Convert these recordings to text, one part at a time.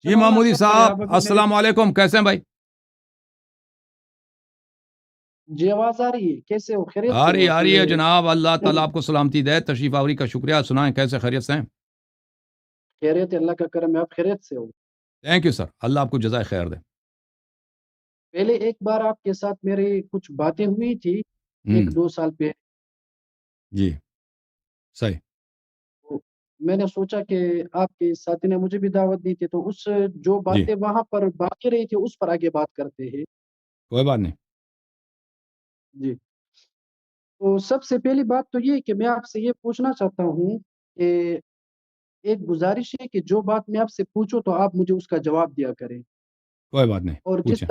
جی چلو اللہ محمودی سب کرے. صاحب آپ ابھی میری السلام علیکم، کیسے ہیں بھائی؟ جی آواز آ رہی ہے؟ کیسے ہو؟ خیریت سے ہو؟ آ رہی ہے جناب، اللہ تعالیٰ آپ کو سلامتی دے. تشریف آوری کا شکریہ. سنائیں کیسے خیریت سے ہیں؟ خیریت ہے، اللہ کا کرم ہے. آپ خیریت سے ہو؟ تھینک یو سر، اللہ آپ کو جزائے خیر دے. پہلے ایک بار آپ کے ساتھ میری کچھ باتیں ہوئی تھی ہوں 1-2 سال پہلے. جی صحیح. تو میں نے سوچا کہ آپ کے ساتھی نے مجھے بھی دعوت دی تھی، تو اس جو جی باتیں وہاں پر باقی رہی تھی اس پر آگے بات کرتے ہیں. کوئی بات نہیں. جی. تو سب سے پہلی بات تو یہ کہ میں آپ سے یہ پوچھنا چاہتا ہوں کہ ایک گزارش ہے کہ جو بات میں آپ سے پوچھوں تو آپ مجھے اس کا جواب دیا کریں. کوئی بات نہیں، اور پوچھیں.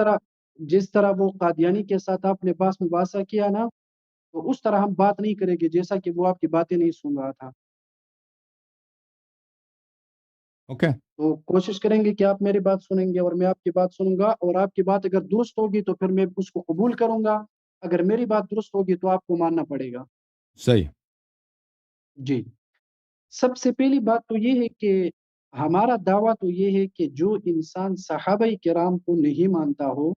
جس طرح وہ قادیانی کے ساتھ آپ نے باس مباحثہ کیا نا، تو اس طرح ہم بات نہیں کریں گے جیسا کہ وہ آپ کی باتیں نہیں سن رہا تھا. اوکے. تو کوشش کریں گے کہ آپ میری بات سنیں گے اور میں آپ کی بات سنوں گا، اور آپ کی بات اگر درست ہوگی تو پھر میں اس کو قبول کروں گا. اگر میری بات درست ہوگی تو آپ کو ماننا پڑے گا. صحیح. جی. سب سے پہلی بات تو یہ ہے کہ ہمارا دعویٰ تو یہ ہے کہ جو انسان صحابہ کرام کو نہیں مانتا ہو،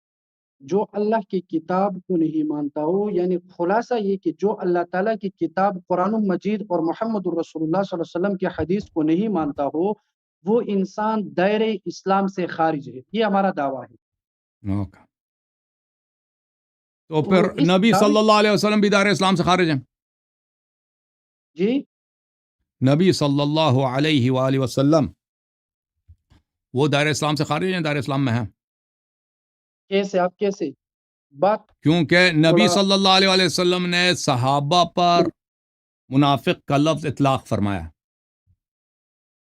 جو اللہ کی کتاب کو نہیں مانتا ہو، یعنی خلاصہ یہ کہ جو اللہ تعالیٰ کی کتاب قرآن مجید اور محمد الرسول اللہ صلی اللہ علیہ وسلم کی حدیث کو نہیں مانتا ہو، وہ انسان دائرہ اسلام سے خارج ہے. یہ ہمارا دعویٰ ہے. اوکے. تو تو پھر اس نبی دعوے صلی اللہ علیہ وسلم بھی دار اسلام سے خارج ہیں؟ جی نبی صلی اللہ علیہ وآلہ وسلم وہ دائر اسلام سے خارج ہیں، دائر اسلام میں ہیں؟ کیسے؟ آپ کیسے بات کیونکہ نبی تھوڑا صلی اللہ علیہ وآلہ وسلم نے صحابہ پر منافق کا لفظ اطلاق فرمایا.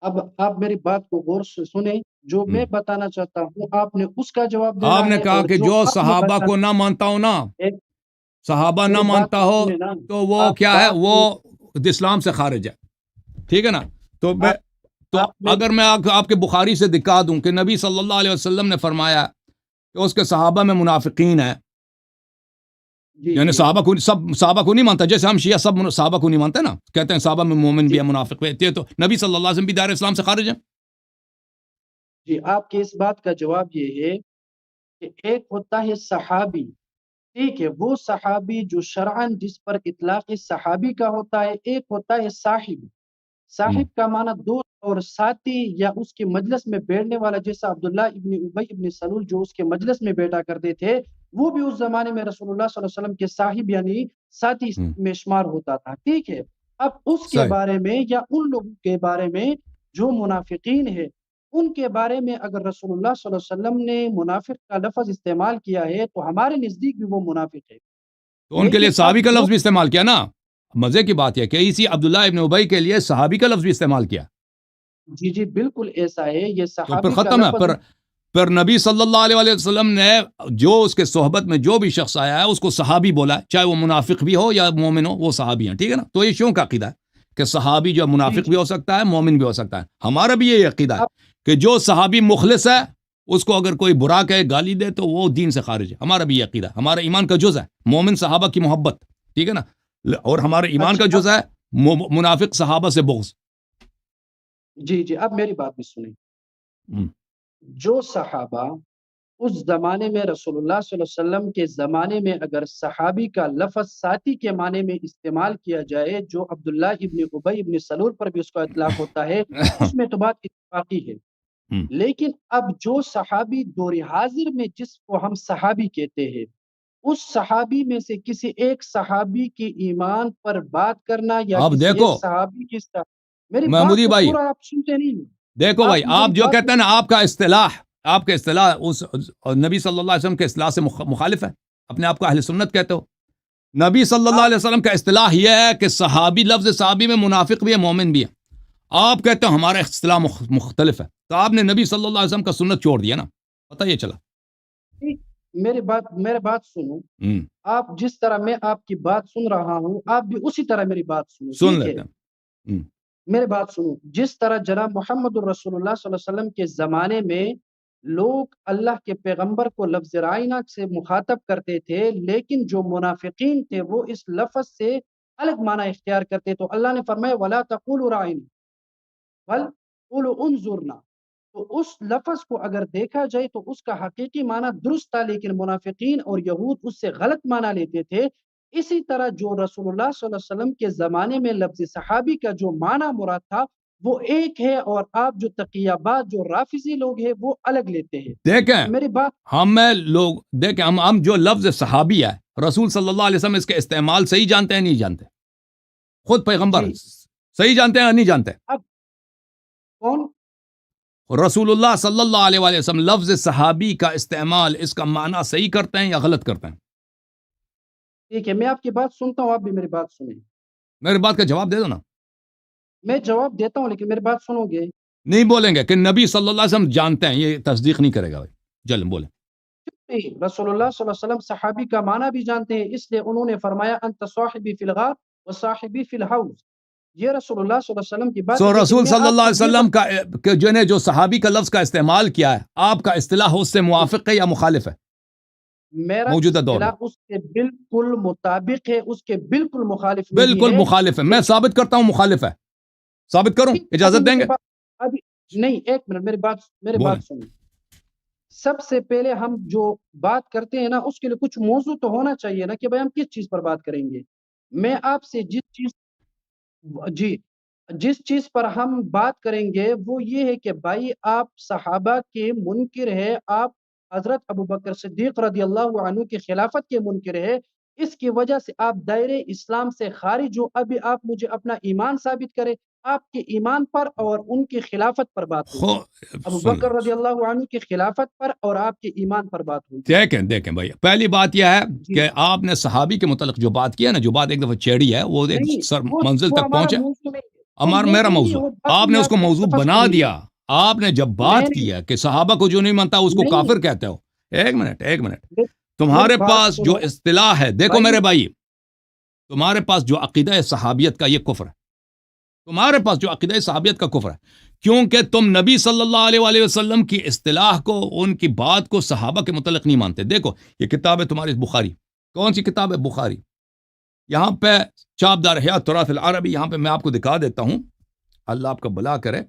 اب آپ میری بات کو غور سے سنیں. جو ہم۔ میں بتانا چاہتا ہوں آپ نے اس کا جواب آپ دینا نے ہے، کہا اور کہ جو جو آپ نے صحابہ کو بتانا نہ مانتا ہو نا، ہے. صحابہ نہ میری بات مانتا تو ہو سنیں نا. تو وہ آپ کیا ہے، بات وہ نہیں. اسلام سے خارج ہے. ٹھیک ہے نا؟ تو آپ آپ میں اگر میں آپ کے بخاری سے دکھا دوں کہ نبی صلی اللہ علیہ وسلم نے فرمایا کہ اس کے صحابہ میں منافقین ہیں، جی یعنی جی سب صحابہ کو نہیں مانتا، جیسے ہم شیعہ سب صحابہ کو نہیں مانتے نا، کہتے ہیں صحابہ میں مومن بھی جی ہے، منافق بھی ہے، تو نبی صلی اللہ علیہ وسلم بھی دار اسلام سے خارج ہیں. جی آپ کی اس بات کا جواب یہ ہے کہ ایک ہوتا ہے صحابی. ٹھیک ہے، وہ صحابی جو شرعن جس پر اطلاق صحابی کا ہوتا ہے. ایک ہوتا ہے صاحب. ہم۔ صاحب کا معنی دوست اور ساتھی یا اس کے مجلس میں بیٹھنے والا، جیسا عبداللہ ابن ابی ابن سلول جو اس کے مجلس میں بیٹھا کرتے تھے، وہ بھی اس زمانے میں رسول اللہ صلی اللہ علیہ وسلم کے صاحب یعنی ساتھی ہم۔ میں شمار ہوتا تھا. ٹھیک ہے. اب اس کے صحیح. بارے میں یا ان لوگوں کے بارے میں جو منافقین ہے، ان کے بارے میں اگر رسول اللہ صلی اللہ علیہ وسلم نے منافق کا لفظ استعمال کیا ہے تو ہمارے نزدیک بھی وہ منافق ہے. تو ان کے لیکن لیے اب صحابی کا وہ لفظ بھی استعمال کیا نا. مزے کی بات ہے کہ اسی عبداللہ ابن ابی کے لیے صحابی کا لفظ بھی استعمال کیا. جی جی بالکل ایسا ہے. یہ تو پھر صحابی کا ختم ہے. لفظ پھر نبی صلی اللہ علیہ وسلم نے جو اس کے صحبت میں جو بھی شخص آیا ہے اس کو صحابی بولا، چاہے وہ منافق بھی ہو یا مومن ہو، وہ صحابی ہیں. ٹھیک ہے نا؟ تو یہ شیعوں کا عقیدہ ہے کہ صحابی جو جی منافق جی بھی ہو سکتا ہے، مومن بھی ہو سکتا ہے. ہمارا بھی یہی عقیدہ ہے اب کہ جو صحابی مخلص ہے اس کو اگر کوئی برا کہے، گالی دے، تو وہ دین سے خارج ہے. ہمارا بھی یہ عقیدہ ہے، ہمارا ایمان کا جز ہے مومن صحابہ کی محبت. ٹھیک ہے نا؟ اور ہمارے ایمان کا اچھا اب جز ہے منافق صحابہ سے بغض. جی جی اب میری بات بھی سنیں. ہم۔ جو صحابہ اس زمانے میں رسول اللہ صلی اللہ علیہ وسلم کے زمانے میں اگر صحابی کا لفظ ساتھی کے معنی میں استعمال کیا جائے، جو عبداللہ ابن ابی ابن سلول پر بھی اس کا اطلاق ہوتا ہے، اس میں تو بات اتفاقی ہے. ہم۔ لیکن اب جو صحابی دور حاضر میں جس کو ہم صحابی کہتے ہیں، اس صحابی میں سے کسی ایک صحابی کی ایمان پر بات کرنا یا اب کسی دیکھو ایک صحابی کی میری بات محمودی کو بھائی، پورا آپ سنتے نہیں ہیں. دیکھو بھائی، آپ آپ میری جو بات کہتے ہیں نا، آپ کا اصطلاح اس نبی صلی اللہ علیہ وسلم کے اصطلاح سے مخالف ہے. اپنے آپ کو اہل سنت کہتے ہو. نبی صلی اللہ آپ علیہ وسلم کا اصطلاح یہ ہے کہ صحابی، لفظ صحابی میں منافق بھی ہے، مومن بھی ہے. آپ کہتے ہو ہمارا اصطلاح مختلف ہے. تو آپ نے نبی صلی اللہ علیہ وسلم کا سنت چھوڑ دیا نا. پتہ یہ چلا. میری بات سنو. ہم۔ آپ جس طرح میں آپ کی بات سن رہا ہوں آپ بھی اسی طرح میری بات سنو. سن ٹھیک ہے. لیتے ہیں. ہم۔ میری بات سنو. جس طرح جناب محمد الرسول اللہ صلی اللہ علیہ وسلم کے زمانے میں لوگ اللہ کے پیغمبر کو لفظ رائنا سے مخاطب کرتے تھے، لیکن جو منافقین تھے وہ اس لفظ سے الگ معنی اختیار کرتے، تو اللہ نے فرمایا وَلَا تَقُولُوا رَائِنَا بَلْ قُولُوا انظُرْنَا. تو اس لفظ کو اگر دیکھا جائے تو اس کا حقیقی معنی درست تھا، لیکن منافقین اور یہود اس سے غلط معنی لیتے تھے۔ اسی طرح جو رسول اللہ صلی اللہ علیہ وسلم کے زمانے میں لفظ صحابی کا جو معنی مراد تھا وہ ایک ہے، اور آپ جو تقیابات جو رافضی لوگ ہیں وہ الگ لیتے ہیں۔ دیکھیں میری بات ہمیں لوگ دیکھیں ہم جو لفظ صحابی ہے رسول صلی اللہ علیہ وسلم اس کے استعمال صحیح جانتے ہیں نہیں جانتے؟ خود پیغمبر جی صحیح جانتے ہیں یا نہیں جانتے؟ اب کون رسول اللہ صلی اللہ علیہ وآلہ وسلم لفظ صحابی کا استعمال اس کا معنی صحیح کرتے ہیں یا غلط کرتے ہیں؟ ٹھیک ہے، میں آپ کی بات سنتا ہوں، آپ بھی میری بات سنیں۔ میری بات کا جواب دے دو نا۔ میں جواب دیتا ہوں لیکن میری بات سنو گے؟ نہیں بولیں گے کہ نبی صلی اللہ علیہ وسلم جانتے ہیں، یہ تصدیق نہیں کرے گا بھائی، چلیں بولیں۔ نہیں، رسول اللہ صلی اللہ علیہ وسلم صحابی کا معنی بھی جانتے ہیں، اس لیے انہوں نے فرمایا انت صاحبی فی الغار و صاحبی فی الحوض۔ یہ رسول اللہ صلی اللہ علیہ وسلم کی بات ہے، لیکن رسول میں صلی آپ اللہ کو علیہ یہ وسلم کا کہ جنہیں جو صحابی کا لفظ کا استعمال کیا ہے آپ کا اصطلاح اس سے موافق ہے یا مخالف ہے میرا موجودہ دور میں؟ اصطلاح اس کے بالکل مطابق ہے، اس کے بالکل مخالف نہیں بالکل ہے۔ مخالف ہے، میں ثابت کرتا ہوں مخالف ہے، ثابت کروں؟ ٹھیک، ابھی اجازت دیں میری گے؟ بات ابھی نہیں، ایک منٹ میری بولیں۔ بات سنیں۔ سب سے پہلے ہم جو بات کرتے ہیں نا اس کے لیے کچھ موضوع تو ہونا چاہیے نا کہ بھائی ہم کس چیز پر بات کریں گے۔ میں آپ سے جی جس چیز پر ہم بات کریں گے وہ یہ ہے کہ بھائی آپ صحابہ کے منکر ہے، آپ حضرت ابوبکر صدیق رضی اللہ عنہ کی خلافت کے منکر ہے، اس کی وجہ سے آپ دائرے اسلام سے خارج ہو۔ ابھی آپ مجھے اپنا ایمان ثابت کریں، آپ کے ایمان پر اور ان کی خلافت پر بات ہوگی، سن ابوبکر رضی اللہ عنہ کی خلافت پر اور آپ کے ایمان پر بات ہوگی۔ دیکھیں بھائی، پہلی بات یہ ہے جی کہ آپ نے صحابی کے متعلق جو بات کی ہے نا، جو بات ایک دفعہ چھیڑی ہے وہ ایک نہیں، منزل وہ تک ہمارا پہنچے۔ موضوع نہیں ہے، وہ میرا موضوع نہیں ہے، موضوع وہ بات آپ میں نے اس کو کا موضوع لفظ بنا کو نہیں دیا۔ ہے۔ آپ نے جب میں بات کی نہیں ہے کہ صحابہ کو جو نہیں مانتا اس کو نہیں کافر کہتے ہو، ایک منٹ میری تمہارے بات پاس جو سنو اصطلاح ہے، دیکھو بھائی۔ میرے بھائی، تمہارے پاس جو عقیدہ ہے صحابیت کا یہ کفر ہے، تمہارے پاس جو عقیدہ صحابیت کا کفر ہے، کیونکہ تم نبی صلی اللہ علیہ وآلہ وسلم کی اصطلاح کو، ان کی بات کو صحابہ کے متعلق نہیں مانتے۔ دیکھو یہ کتاب ہے تمہاری بخاری، کون سی کتاب ہے؟ بخاری۔ یہاں پہ چاپدار حیات تراث العربی، یہاں پہ میں آپ کو دکھا دیتا ہوں، اللہ آپ کا بھلا کرے۔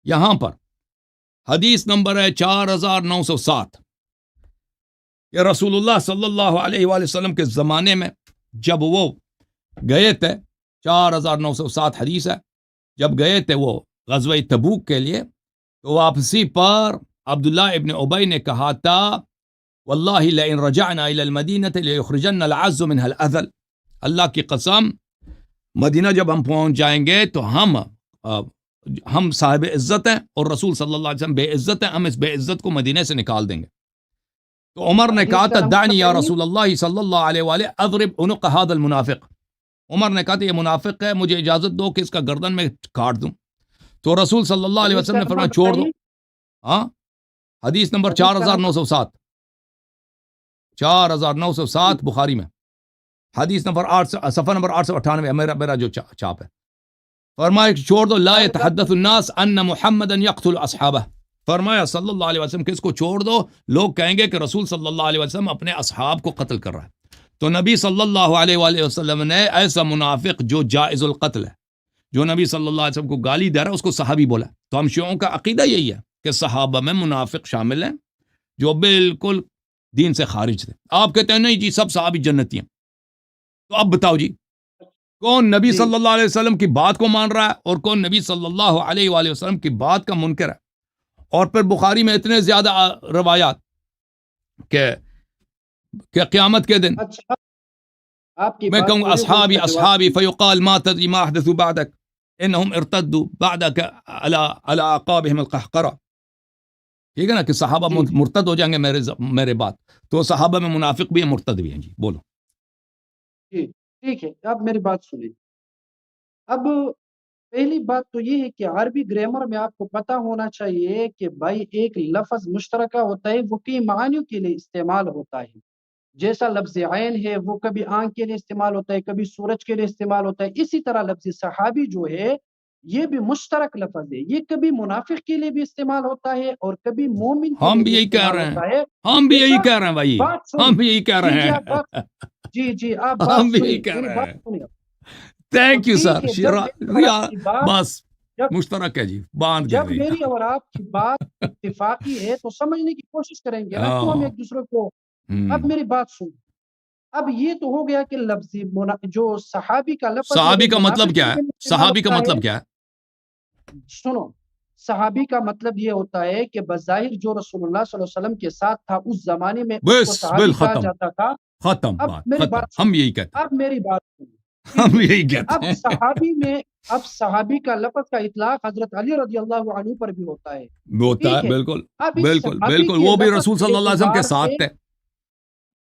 یہاں پر حدیث نمبر ہے 4907 کہ رسول اللہ صلی اللہ علیہ وآلہ وسلم کے زمانے میں جب وہ گئے تھے، 4907 حدیث ہے، جب گئے تھے وہ غزوہ تبوک کے لیے، تو واپسی پر عبداللہ ابن ابی نے کہا تھا واللہ لئن رجعنا الى المدینة لیخرجن العز منها الاذل، اللہ کی قسم مدینہ جب ہم پہنچ جائیں گے تو ہم صاحب عزت ہیں اور رسول صلی اللہ علیہ وسلم بے عزت ہیں، ہم اس بے عزت کو مدینہ سے نکال دیں گے۔ تو عمر نے کہا تھا دعنی یا رسول اللہ صلی اللہ علیہ وآلہ اضرب عنق هذا المنافق، عمر نے کہا تھا یہ منافق ہے، مجھے اجازت دو کہ اس کا گردن میں کاٹ دوں۔ تو رسول صلی اللہ علیہ وسلم نے فرمایا چھوڑ دو۔ ہاں، حدیث نمبر 4907 4907 بخاری میں، حدیث نمبر 8 صفحہ نمبر 898 میرا جو چاپ ہے۔ فرمایا چھوڑ دو، لا يتحدث الناس ان محمدا يقتل اصحابہ، فرمایا صلی اللہ علیہ وسلم کہ اس کو چھوڑ دو، لوگ کہیں گے کہ رسول صلی اللہ علیہ وسلم اپنے اصحاب کو قتل کر رہا ہے۔ تو نبی صلی اللہ علیہ وآلہ وسلم نے ایسا منافق جو جائز القتل ہے، جو نبی صلی اللہ علیہ وسلم کو گالی دے رہا ہے، اس کو صحابی بولا۔ تو ہم شیعوں کا عقیدہ یہی ہے کہ صحابہ میں منافق شامل ہیں جو بالکل دین سے خارج تھے۔ آپ کہتے ہیں نہیں جی سب صحابی جنتی ہیں، تو اب بتاؤ جی کون نبی صلی اللہ علیہ وسلم کی بات کو مان رہا ہے اور کون نبی صلی اللہ علیہ وآلہ وسلم کی بات کا منکر ہے؟ اور پھر بخاری میں اتنے زیادہ روایات کہ قیامت کے دن اچھا آپ کی میں بات کہوں پوری ہوئی، اصحابی اس کا جواب اصحابی فیقال ما تدری ما احدثوا بعدک انہم ارتدوا بعدک علی اعقابہم القہقرہ، ٹھیک ہے نا، کہ صحابہ جی مرتد ہو جائیں گے میرے بعد۔ تو صحابہ میں منافق بھی ہیں، مرتد بھی ہیں۔ جی بولو۔ جی ٹھیک ہے، اب میری بات سنیں۔ اب پہلی بات تو یہ ہے کہ عربی گرامر میں آپ کو پتہ ہونا چاہیے کہ بھائی ایک لفظ مشترکہ ہوتا ہے، وہ کئی معنیوں کے لیے استعمال ہوتا ہے۔ جیسا لفظ عین ہے وہ کبھی آنکھ کے لیے استعمال ہوتا ہے، کبھی سورج کے لیے استعمال ہوتا ہے، اسی طرح لفظ صحابی جو ہے یہ بھی مشترک لفظ ہے، یہ کبھی منافق کے لیے بھی استعمال ہوتا ہے اور کبھی مومن کے ہم لیے بھی بھی یہی کہہ استعمال رہے ہوتا ہیں، ہے۔ ہم بھی یہی جیسا کہہ رہے ہیں بھائی، بات سن ہم بھی یہی کہہ رہے جی ہیں، آپ بات جی آپ بات ہم بھی سنیں، یہی کہہ میری رہے بات ہیں۔ سنیں۔ تو تھینک یو ٹھیک سر، ہے، جب میری بات کی بات بس مشترک ہے جی، باندھ جب گئے میری اور آپ کی بات اتفاقی ہے تو سمجھنے کی کوشش کریں گے نا، کیوں ہم ایک دوسرے کو. اب میری بات سن. اب یہ تو ہو گیا کہ لفظی جو صحابی کا لفظ ہے صحابی وہ کا مطلب کیا منافقین ہے؟ کے لیے استعمال صحابی کا ہوتا ہے. مطلب کیا ہے؟ سنو، صحابی کا مطلب یہ ہوتا ہے کہ بظاہر جو رسول اللہ صلی اللہ علیہ وسلم کے ساتھ تھا اس زمانے میں اس کو بس صحابی کہا ختم، جاتا تھا. ختم اب بات میری ختم، بات ہم سنو، یہی کہتے اب میری بات سنو، ہیں، ٹھیک ہم ہے. یہی کہتے اب ہیں. صحابی میں اب صحابی کا لفظ کا اطلاق حضرت علی رضی اللہ عنہ پر بھی ہوتا ہے. ہوتا ہے، ٹھیک ہے. بالکل اب اس بالکل صحابی بالکل، کے وہ بھی لفظ رسول کے صلی اللہ علیہ وسلم کے اعتبار ساتھ سے تھے،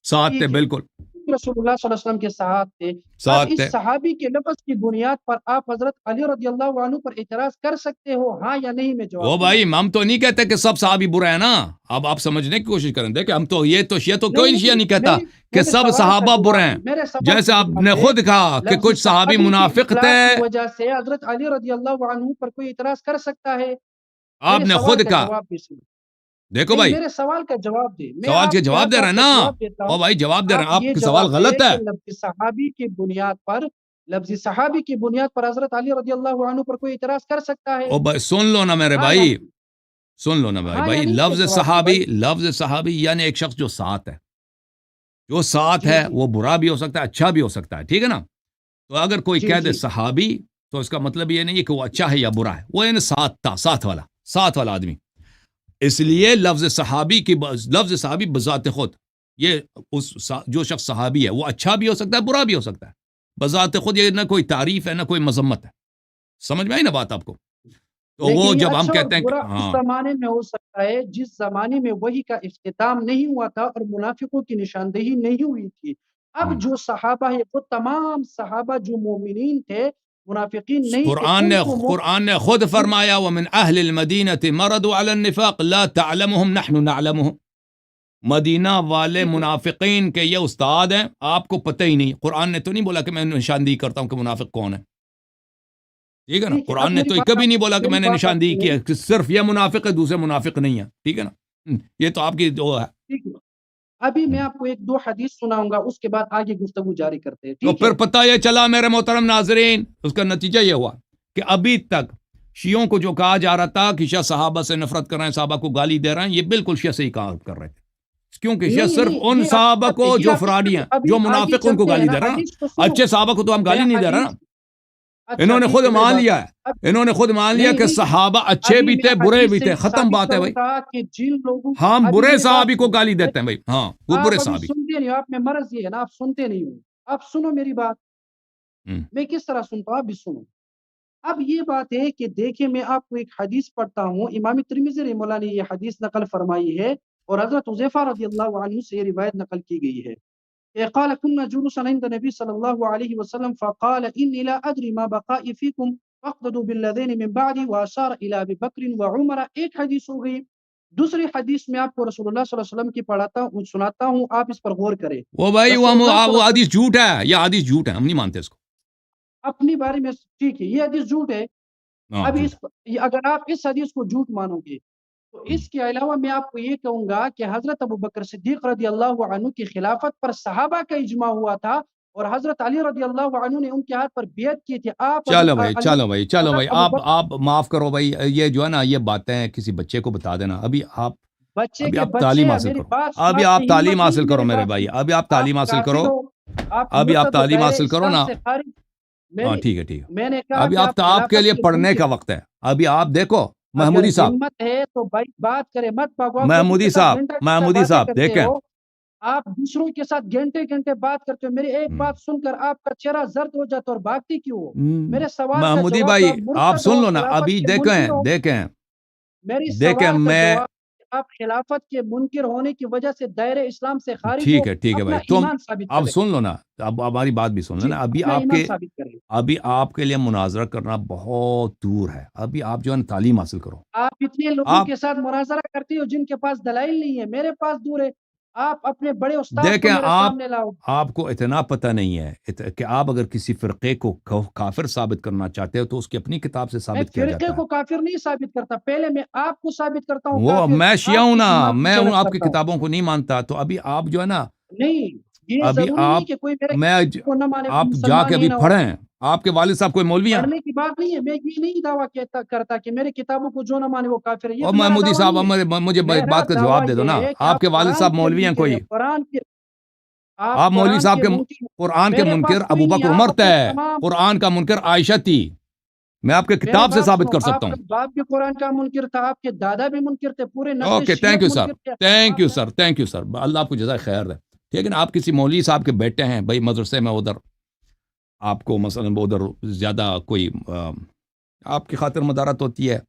ساتھ تھے، ٹھیک ہے، بالکل رسول اللہ صلی اللہ علیہ وسلم کے ساتھ تھے. اب ساتھ تھے. اس صحابی کے لفظ کی بنیاد پر آپ حضرت علی رضی اللہ عنہ پر اعتراض کر سکتے ہو، ہاں یا نہیں؟ میں وہ جواب دینا بھائی چاہتا ہم تو نہیں کہتے کہ سب صحابی برے ہیں نا، اب آپ سمجھنے کی کوشش کریں. دیکھیں ہم تو یہ تو ہوں. کوئی شیعہ نہیں کہتا کہ میرے سب سوال کا صحابہ برے جواب ہیں. دے، میرے سوال جیسے کا آپ جواب نے دے. خود کہا کہ لفظ کچھ صحابی صحابی کی منافق اطلاق تھے. کی وجہ سے حضرت علی رضی اللہ عنہ پر کوئی اعتراض کر سکتا ہے؟ آپ میرے نے سوال خود کا کہا، جواب بھی سنو. دیکھو نہیں، بھائی میرے سوال کا جواب دے. میں سوال آپ کے کی ہر جواب دے رہے بات ہیں کا نا. جواب دیتا او ہوں. بھائی جواب دے رہے آپ ہیں، آپ یہ کا سوال جواب دے غلط ہے. کہ لفظ صحابی کی بنیاد پر لفظ صحابی کی بنیاد پر حضرت علی رضی اللہ عنہ پر کوئی اعتراض کر سکتا ہے؟ او بھائی سن لو نا میرے ہاں یا بھائی، نہیں؟ سن لو نا بھائی. ہاں یا بھائی نہیں کا لفظ جواب دے صحابی، بھائی. لفظ صحابی یعنی ایک شخص جو ساتھ ہے، جو ساتھ جی ہے جی وہ برا بھی ہو سکتا ہے، اچھا بھی ہو سکتا ہے، ٹھیک ہے نا. تو اگر کوئی جی کہہ دے جی صحابی تو اس کا مطلب یہ نہیں ہے کہ وہ اچھا ہے یا برا ہے، وہ یعنی ساتھ تھا، ساتھ والا آدمی. اس لیے لفظ صحابی کی لفظ صحابی بذات خود یہ جو شخص صحابی ہے وہ اچھا بھی ہو سکتا ہے، برا بھی ہو سکتا ہے. بذات خود یہ نہ کوئی تعریف ہے نہ کوئی مذمت ہے. سمجھ میں آئی نا بات آپ کو؟ تو وہ لیکن یہ جب ہم اچھا اور کہتے ہیں برا کہ اس ہاں زمانے میں ہو سکتا ہے جس زمانے میں وحی کا اختتام نہیں ہوا تھا اور منافقوں کی نشاندہی نہیں ہوئی تھی. اب جو صحابہ ہے وہ تمام صحابہ جو مومنین تھے، منافقین نہیں تھے. قرآن نے خود فرمایا ومن اہل المدینہ مردوا علی النفاق لا تعلمهم نحن نعلمهم. مدینہ والے ٹھیک ہے منافقین کے یہ استاد ہیں، آپ کو پتہ ہی نہیں. قرآن نے تو نہیں بولا کہ میں نشاندہی کرتا ہوں کہ منافق کون ہے، ٹھیک ہے نا. ٹھیک ہے. اب قرآن نے میری تو بات کبھی نہیں بولا کہ میری میں نے بات آپ نشاندہی کی سنیں. ہے کہ صرف یہ منافق ہے دوسرے منافق نہیں ہے، ٹھیک ہے نا. یہ تو آپ کی جو ہے. ٹھیک ہے. ابھی میں آپ کو ایک دو حدیث سناؤں گا، اس کے بعد آگے گفتگو جاری کرتے ہیں. تو ٹھیک پھر ہے. پتہ یہ چلا میرے محترم ناظرین، اس کا نتیجہ یہ ہوا کہ ابھی تک شیعوں کو جو کہا جا رہا تھا کہ شیعہ صحابہ سے نفرت کر رہے ہیں، صحابہ کو گالی دے رہے ہیں، یہ بالکل شیعہ سے ہی کہا کر رہے تھے. کیونکہ شیعہ نہیں صرف نہیں، ان یہ صحابہ آپ کو یہ جو حدیث فراڈی ہیں، ابھی جو آگے منافق ان کو چلتے ہیں گالی نا. دے رہے ہیں حدیث کو نا. سنو. اچھے صحابہ کو تو ہم میں گالی نہیں دے رہے حدیث نا. اچھا انہوں نے ٹھیک خود ہے، میری مان بات لیا ہے، اب انہوں نے خود مان لیا نہیں کہ نہیں، صحابہ اچھے ابھی بھی میں تھے برے حدیث بھی سے تھے، ہی ختم ثابت بات ہے کروں بھائی. گا کہ جن لوگوں ہم ابھی برے میری بات صحابی کو سنو. گالی دیتے ہیں بھائی، ہاں وہ برے آپ ابھی صحابی. سنتے نہیں ہو، آپ میں مرض یہ ہے نا، آپ سنتے نہیں ہو. آپ سنو میری بات. ہم۔ میں کس طرح سنتا ہوں، آپ بھی سنو. اب یہ بات ہے کہ دیکھیں، میں آپ کو ایک حدیث پڑھتا ہوں. امام ترمذی رحمہ اللہ نے یہ حدیث نقل فرمائی ہے اور حضرت حذیفہ رضی اللہ عنہ سے یہ روایت نقل کی گئی ہے. قال كنا جلوسا عند النبي صلى الله عليه وسلم فقال إني لا أدري ما بقائي فيكم فاقتدوا بالذين من بعدي وأشار إلى أبي بكر وعمر. ایک حدیث ہو گئی. دوسری حدیث میں آپ کو رسول اللہ صلی اللہ علیہ وسلم کی پڑھاتا ہوں، سناتا ہوں، آپ اس پر غور کریں. وہ بھائی رسول اللہ صلی وہ اللہ علیہ حدیث جھوٹ ہے، یہ حدیث جھوٹ ہے، ہم نہیں مانتے اس کو. وسلم اپنی بارے میں ٹھیک ہے، یہ حدیث جھوٹ ہے. ہاں اب جھوٹ. اگر آپ اس حدیث کو جھوٹ مانو گے تو اس کے علاوہ میں آپ کو یہ کہوں گا کہ حضرت ابوبکر صدیق رضی اللہ عنہ کی خلافت پر صحابہ کا اجماع ہوا تھا اور حضرت علی رضی اللہ عنہ نے ان کے ہاتھ پر بیعت کی تھی. آپ چلو بھائی حضرت ابوبکر آپ معاف کرو بھائی، یہ جو ہے نا یہ باتیں کسی بچے کو بتا دینا. بچے ابھی کے آپ بچے تعلیم حاصل میری کرو، بات ابھی سننے آپ کی تعلیم ہمت نہیں. حاصل کرو میری میرے بات بھائی، سنو. ابھی آپ آپ تعلیم حاصل کرو، کافر ہو، آپ ابھی آپ مرتد و تعلیم دائرہ حاصل کرو اسلام نا. سے خارج. ہاں میری ٹھیک ہے ٹھیک ہے. میں نے کہا ابھی کہ آپ آپ کے خلافت لیے کے پڑھنے کا منکر. وقت ہے. ابھی آپ دیکھو اگر محمودی صاحب، ہمت ہے تو بھائی بات کرے، مت بھاگو. آپ لوگوں کے ساتھ گھنٹہ گھنٹہ محمودی باتیں صاحب کرتے دیکھیں. ہو، آپ دوسروں کے ساتھ گھنٹے گھنٹے بات کرتے ہو. میری ایک بات سن کر آپ کا چہرہ زرد ہو جاتا اور بھاگتی کیوں ہو؟ میرے سوال کا محمودی جواب دو. بھائی آپ آپ مرتد سن ہو، لو نا، خلافت ابھی کے منکر ہو. دیکھیں میری دیکھیں سوال کا میں. جواب، آپ خلافت کے منکر ہونے کی وجہ سے دائرہ اسلام سے خارج ہو. ٹھیک ہے اپنا بھائی، تم ایمان ثابت اب کریں. سن لو نا، اب ہماری بات بھی سن لو جی، نا. اپنا ایمان ثابت کریں. ابھی آپ کے لیے مناظرہ کرنا بہت دور ہے. ابھی آپ جو ہے نا تعلیم حاصل کرو. آپ اتنے لوگوں آپ کے ساتھ مناظرہ کرتے ہو جن کے پاس دلائل نہیں ہے، میرے پاس دور ہے. آپ اپنے بڑے استاد کو دیکھیں میرے سامنے لاؤ. آپ کو اتنا پتہ نہیں ہے کہ آپ اگر کسی فرقے کو کافر ثابت کرنا چاہتے ہو تو اس کی اپنی کتاب سے میں ثابت کیا فرقے جاتا ہے. کو کافر نہیں ثابت کرتا، پہلے میں آپ کو ثابت کرتا ہوں وہ کافر. میں شیعہ آپ ہوں کے نا، ایمان کی میں جلد آپ کی کرتا ہوں. کتابوں کو نہیں مانتا. تو ابھی آپ جو ہے نا، نہیں، یہ ابھی ضروری آپ نہیں کہ کوئی میرے میں کو نہ مانے، آپ جا مسلمان کے ہی ابھی نہ ہو. پڑھیں، آپ کے والد صاحب کوئی مولوی ہیں؟ پڑھنے کی بات نہیں ہے، میں یہ نہیں دعویٰ کرتا کہ میرے کتابوں کو جو نہ مانے وہ کافر ہے، یہ اور تمہارا محمودی دعویٰ صاحب نہیں ہے۔ مجھے ایک میرا بات کا دعویٰ جواب دے دو یہ نا، ہے کہ آپ کے والد قرآن صاحب کے مولوی ہیں منکر کوئی؟ ہیں، آپ مولوی صاحب کے قرآن کے میرے منکر پاس کوئی ابو نہیں، بکر آپ عمر اپنے ہے، تمام قرآن کا منکر عائشہ تھی، میں آپ کے میری کتاب سے بات ثابت سنو، کر آپ سکتا کا ہوں۔ باپ بھی قرآن کا منکر تھا، آپ کے دادا بھی منکر تھے، پورے نسل اوکے، تھینک شیعت یو سر، منکر تھے۔ Thank you sir, thank you sir, Allah آپ کو جزائے خیر ہے۔ ٹھیک ہے نا، آپ کسی مولوی صاحب کے بیٹے ہیں بھائی، مدرسے میں ادھر آپ کو مثلا ادھر زیادہ کوئی آپ کی خاطر مدارت ہوتی ہے،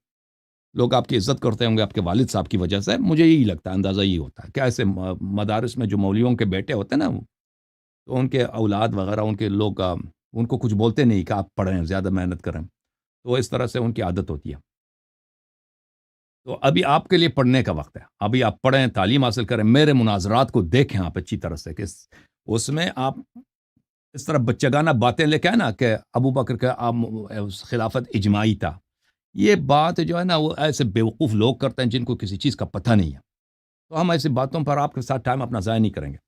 لوگ آپ کی عزت کرتے ہوں گے آپ کے والد صاحب کی وجہ سے، مجھے یہی لگتا ہے، اندازہ یہی ہوتا ہے کہ ایسے مدارس میں جو مولویوں کے بیٹے ہوتے ہیں نا، تو ان کے اولاد وغیرہ ان کے لوگ ان کو کچھ بولتے نہیں کہ آپ پڑھیں، زیادہ محنت کریں، تو اس طرح سے ان کی عادت ہوتی ہے۔ تو ابھی آپ کے لیے پڑھنے کا وقت ہے، ابھی آپ پڑھیں، تعلیم حاصل کریں، میرے مناظرات کو دیکھیں آپ اچھی طرح سے، کہ اس میں آپ اس طرح بچگانہ باتیں لے کے آئے نا کہ ابو بکر کا خلافت اجماعی تھا، یہ بات جو ہے نا وہ ایسے بیوقوف لوگ کرتے ہیں جن کو کسی چیز کا پتہ نہیں ہے، تو ہم ایسی باتوں پر آپ کے ساتھ ٹائم اپنا ضائع نہیں کریں گے۔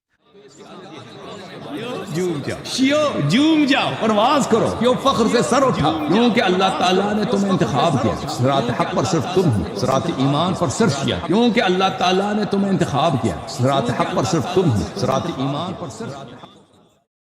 جھوم جاؤ، پرواز کرو، کیوں فخر سے سر اٹھا، کیونکہ اللہ تعالیٰ نے تمہیں انتخاب کیا، صراط حق پر صرف تم ہو، صراط ایمان پر صرف کیا، کیونکہ اللہ تعالیٰ نے تمہیں انتخاب کیا، صراط حق پر صرف تم ہو، صراط ایمان پر صرف